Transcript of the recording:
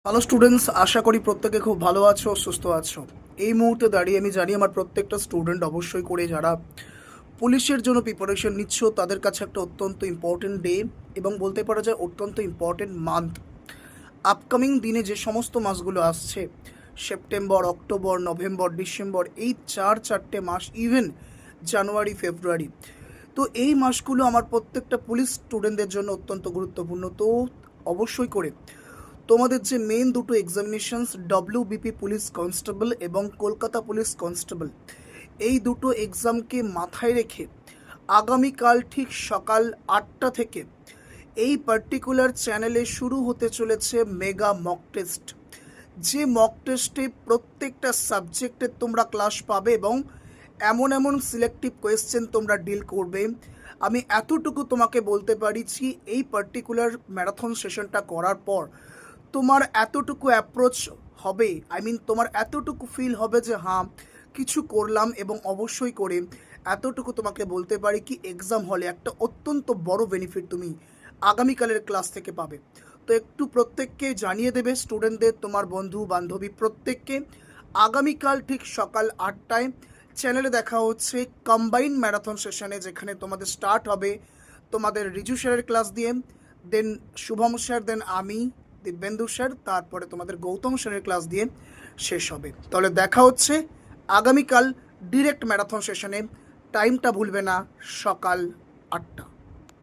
Hello students, আশা করি প্রত্যেকে খুব ভালো আছো, সুস্থ আছো। এই মুহূর্তে দাঁড়িয়ে আমি জানি আমার প্রত্যেকটা স্টুডেন্ট অবশ্যই করে যারা পুলিশের জন্য প্রিপারেশন নিচ্ছ তাদের কাছে একটা অত্যন্ত ইম্পর্টেন্ট ডে এবং বলতে পারা যায় অত্যন্ত ইম্পর্টেন্ট মান্থ। আপকামিং দিনে যে সমস্ত মাসগুলো আসছে, সেপ্টেম্বর, অক্টোবর, নভেম্বর, ডিসেম্বর, এই চারটে মাস, ইভেন জানুয়ারি, ফেব্রুয়ারি, তো এই মাসগুলো আমার প্রত্যেকটা পুলিশ স্টুডেন্টদের জন্য অত্যন্ত গুরুত্বপূর্ণ। তো অবশ্যই করে তোমাদের যে মেন দুটো এক্সামিনেশনস, ডব্লিউবিপি পুলিশ কনস্টেবল এবং কলকাতা পুলিশ কনস্টেবল, এই দুটো এক্সামকে মাথায় রেখে আগামীকাল ঠিক সকাল 8টা থেকে এই পার্টিকুলার চ্যানেলে শুরু হতে চলেছে মেগা মক টেস্ট। যে মক টেস্টে প্রত্যেকটা সাবজেক্টের তোমরা ক্লাস পাবে এবং এমন এমন সিলেক্টিভ কোয়েশ্চেন তোমরা ডিল করবে। আমি এতটুকু তোমাকে বলতে পারি যে এই পার্টিকুলার ম্যারাথন সেশনটা করার পর তোমার এতটুকু অ্যাপ্রোচ হবে, তোমার এতটুকু ফিল হবে যে হ্যাঁ কিছু করলাম। এবং অবশ্যই করে এতটুকু তোমাকে বলতে পারি কি এক্সাম হলে একটা অত্যন্ত বড় বেনিফিট তুমি আগামীকালের ক্লাস থেকে পাবে। তো একটু প্রত্যেককে জানিয়ে দেবে, স্টুডেন্টদের, তোমার বন্ধু বান্ধবী প্রত্যেককে, আগামীকাল ঠিক সকাল 8টায় চ্যানেলে দেখা হচ্ছে কম্বাইন ম্যারাথন সেশনে, যেখানে তোমাদের স্টার্ট হবে তোমাদের রিজু স্যারের ক্লাস দিয়ে, দেন শুভম স্যার, দেন আমি দিব্যেন্দু স্যার, তারপরে তোমাদের গৌতম স্যারের ক্লাস দিয়ে শেষ হবে। তাহলে দেখা হচ্ছে আগামীকাল ডিরেক্ট ম্যারাথন সেশনে। টাইমটা ভুলবে না, সকাল 8টা।